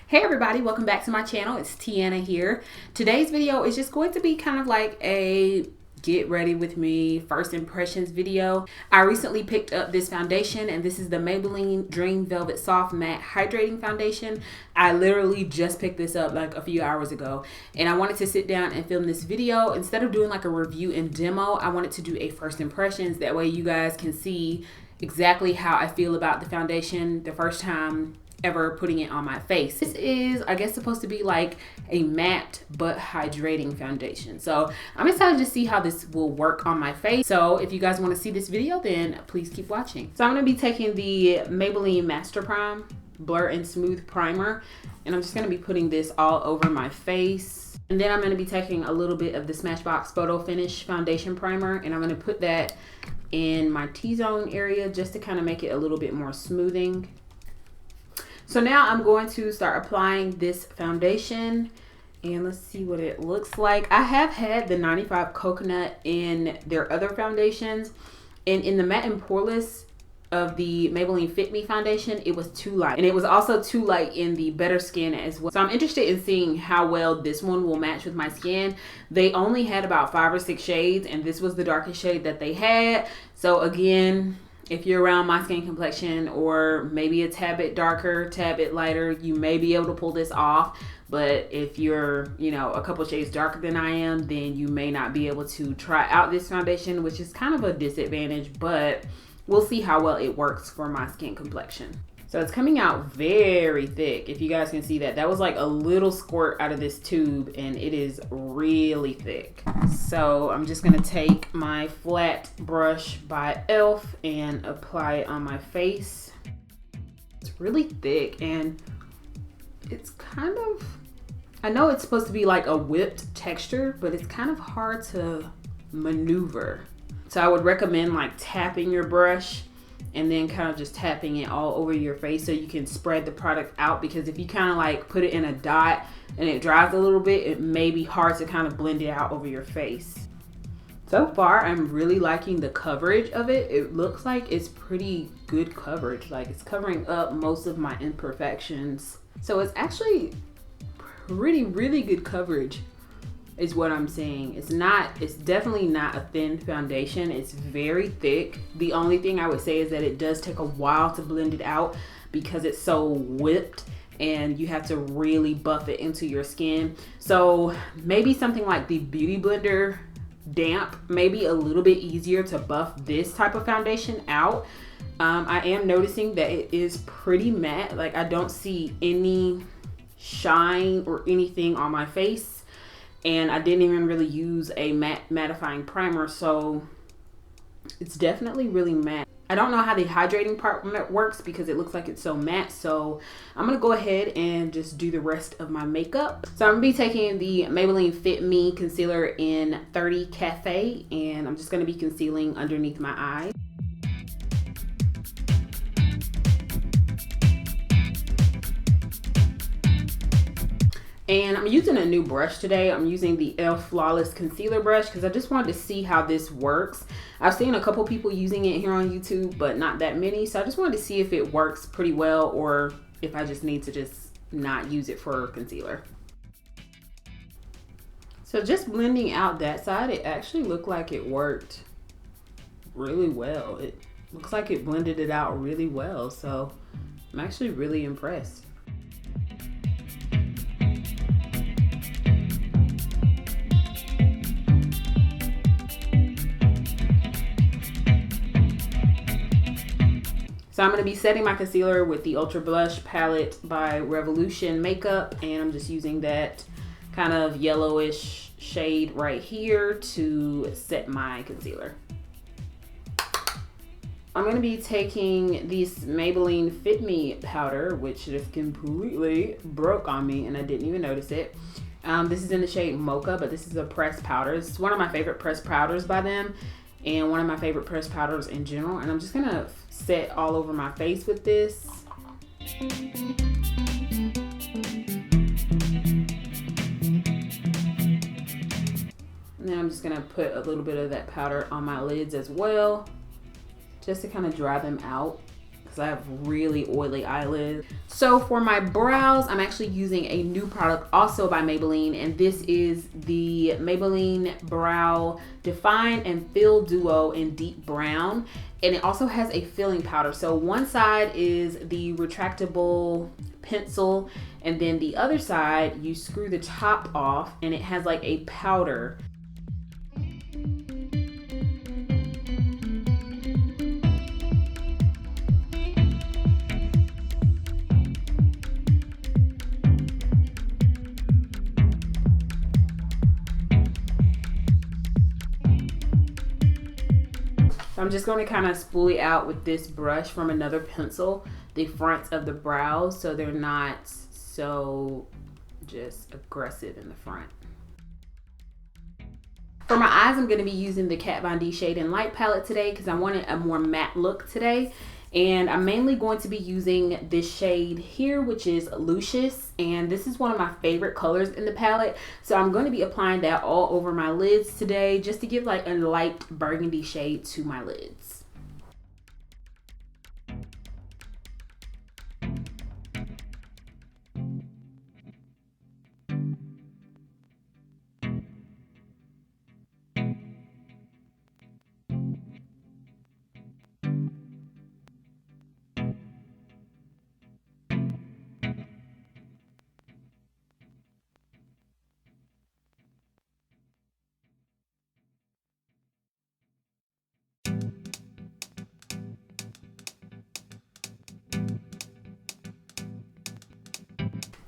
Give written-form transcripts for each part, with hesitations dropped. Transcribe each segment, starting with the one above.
Hey everybody, welcome back to my channel. It's Tiana here. Today's video is just going to be kind of like a get ready with me first impressions video. I recently picked up this foundation and this is the Maybelline Dream Velvet Soft Matte Hydrating Foundation. I literally just picked this up like a few hours ago and I wanted to sit down and film this video. Instead of doing like a review and demo, I wanted to do a first impressions. That way you guys can see exactly how I feel about the foundation the first time ever putting it on my face. This is, I guess, supposed to be like a matte but hydrating foundation. So I'm excited to see how this will work on my face. So if you guys want to see this video, then please keep watching. So I'm going to be taking the Maybelline Master Prime Blur and Smooth Primer, and I'm just going to be putting this all over my face. And then I'm going to be taking a little bit of the SmashBox Photo Finish Foundation Primer, and I'm going to put that in my T-zone area just to kind of make it a little bit more smoothing. So now I'm going to start applying this foundation and let's see what it looks like. I have had the 95 Coconut in their other foundations, and in the matte and poreless of the Maybelline Fit Me foundation, it was too light, and it was also too light in the Better Skin as well. So I'm interested in seeing how well this one will match with my skin. They only had about 5 or 6 shades and this was the darkest shade that they had. So again, if you're around my skin complexion or maybe a tad bit darker, tad bit lighter, you may be able to pull this off. But if you're, you know, a couple shades darker than I am, then you may not be able to try out this foundation, which is kind of a disadvantage, but we'll see how well it works for my skin complexion. So it's coming out very thick. If you guys can see that, that was like a little squirt out of this tube and it is really thick. So I'm just gonna take my flat brush by e.l.f. and apply it on my face. It's really thick and it's kind of, I know it's supposed to be like a whipped texture, but it's kind of hard to maneuver. So I would recommend like tapping your brush and then kind of just tapping it all over your face so you can spread the product out, because if you kind of like put it in a dot and it dries a little bit, it may be hard to kind of blend it out over your face. So far, I'm really liking the coverage of it. It looks like it's pretty good coverage. Like it's covering up most of my imperfections. So it's actually really good coverage is what I'm saying. It's definitely not a thin foundation. It's very thick. The only thing I would say is that it does take a while to blend it out because it's so whipped and you have to really buff it into your skin. So maybe something like the Beauty Blender Damp may be a little bit easier to buff this type of foundation out. I am noticing that it is pretty matte. Like I don't see any shine or anything on my face. And I didn't even really use a mattifying primer, so it's definitely really matte. I don't know how the hydrating part works because it looks like it's so matte, so I'm gonna go ahead and just do the rest of my makeup. So I'm gonna be taking the Maybelline Fit Me Concealer in 30 Cafe, and I'm just gonna be concealing underneath my eye. And I'm using a new brush today. I'm using the e.l.f. Flawless Concealer Brush because I just wanted to see how this works. I've seen a couple people using it here on YouTube, but not that many. So I just wanted to see if it works pretty well or if I just need to just not use it for concealer. So just blending out that side, it actually looked like it worked really well. It looks like it blended it out really well. So I'm actually really impressed. So I'm going to be setting my concealer with the Ultra Blush palette by Revolution Makeup, and I'm just using that kind of yellowish shade right here to set my concealer. I'm going to be taking this Maybelline Fit Me powder, which just completely broke on me and I didn't even notice it. This is in the shade Mocha, but this is a pressed powder. It's one of my favorite pressed powders by them and one of my favorite pressed powders in general. And I'm just going to set all over my face with this. And then I'm just going to put a little bit of that powder on my lids as well, just to kind of dry them out because I have really oily eyelids. So for my brows, I'm actually using a new product also by Maybelline, and this is the Maybelline Brow Define and Fill Duo in Deep Brown. And it also has a filling powder. So one side is the retractable pencil, and then the other side you screw the top off and it has like a powder. So I'm just going to kind of spoolie out with this brush from another pencil the fronts of the brows so they're not so just aggressive in the front. For my eyes, I'm going to be using the Kat Von D Shade and Light palette today because I wanted a more matte look today. And I'm mainly going to be using this shade here, which is Lucious. And this is one of my favorite colors in the palette. So I'm going to be applying that all over my lids today just to give like a light burgundy shade to my lids.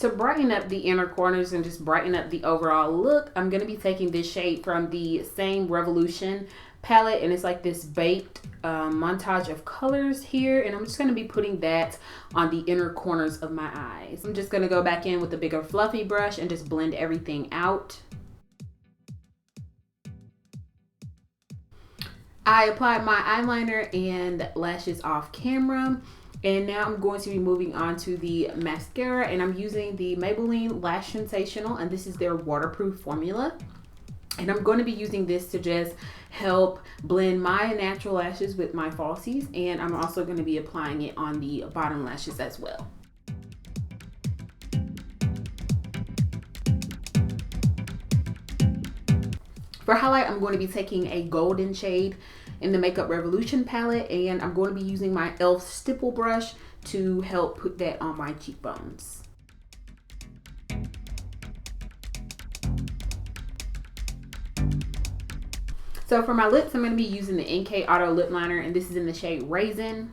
To brighten up the inner corners and just brighten up the overall look, I'm going to be taking this shade from the same Revolution palette, and it's like this baked montage of colors here, and I'm just going to be putting that on the inner corners of my eyes. I'm just going to go back in with a bigger fluffy brush and just blend everything out. I applied my eyeliner and lashes off camera. And now I'm going to be moving on to the mascara, and I'm using the Maybelline Lash Sensational, and this is their waterproof formula. And I'm going to be using this to just help blend my natural lashes with my falsies, and I'm also going to be applying it on the bottom lashes as well. For highlight, I'm going to be taking a golden shade in the Makeup Revolution palette, and I'm going to be using my e.l.f. stipple brush to help put that on my cheekbones. So for my lips, I'm going to be using the NK Auto Lip Liner, and this is in the shade Raisin.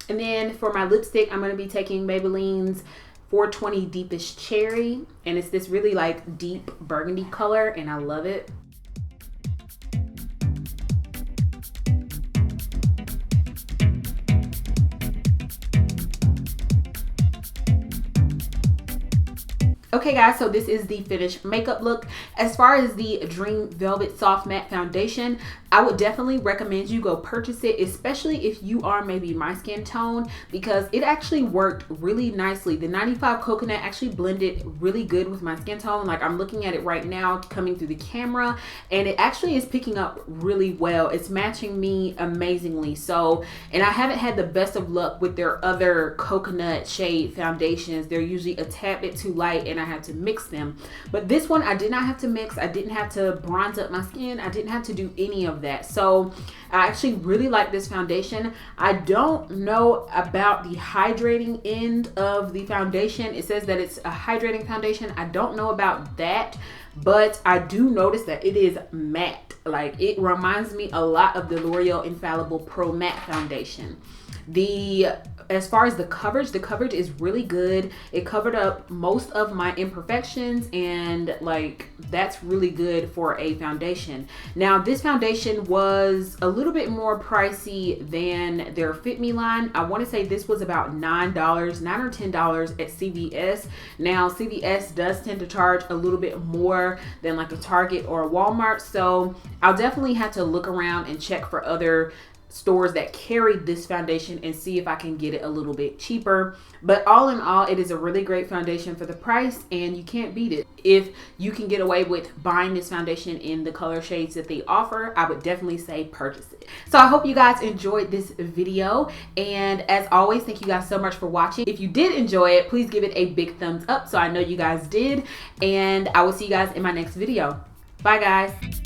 And then for my lipstick, I'm going to be taking Maybelline's 420 Deepest Cherry, and it's this really like deep burgundy color, and I love it. Okay guys, so this is the finished makeup look. As far as the Dream Velvet Soft Matte Foundation, I would definitely recommend you go purchase it, especially if you are maybe my skin tone, because it actually worked really nicely. The 95 Coconut actually blended really good with my skin tone. Like I'm looking at it right now coming through the camera, and it actually is picking up really well. It's matching me amazingly. So, and I haven't had the best of luck with their other coconut shade foundations. They're usually a tad bit too light, and I had to mix them. But this one I did not have to mix. I didn't have to bronze up my skin. I didn't have to do any of that. So I actually really like this foundation. I don't know about the hydrating end of the foundation. It says that it's a hydrating foundation. I don't know about that, but I do notice that it is matte. Like it reminds me a lot of the L'Oreal Infallible Pro Matte Foundation. As far as the coverage is really good. It covered up most of my imperfections, and like that's really good for a foundation. Now this foundation was a little bit more pricey than their Fit Me line. I want to say this was about $9 or $10 at CVS. Now CVS does tend to charge a little bit more than like a Target or a Walmart, so I'll definitely have to look around and check for other stores that carry this foundation and see if I can get it a little bit cheaper. But all in all, it is a really great foundation for the price, and you can't beat it. If you can get away with buying this foundation in the color shades that they offer, I would definitely say purchase it. So I hope you guys enjoyed this video, and as always, thank you guys so much for watching. If you did enjoy it, please give it a big thumbs up so I know you guys did, and I will see you guys in my next video. Bye guys.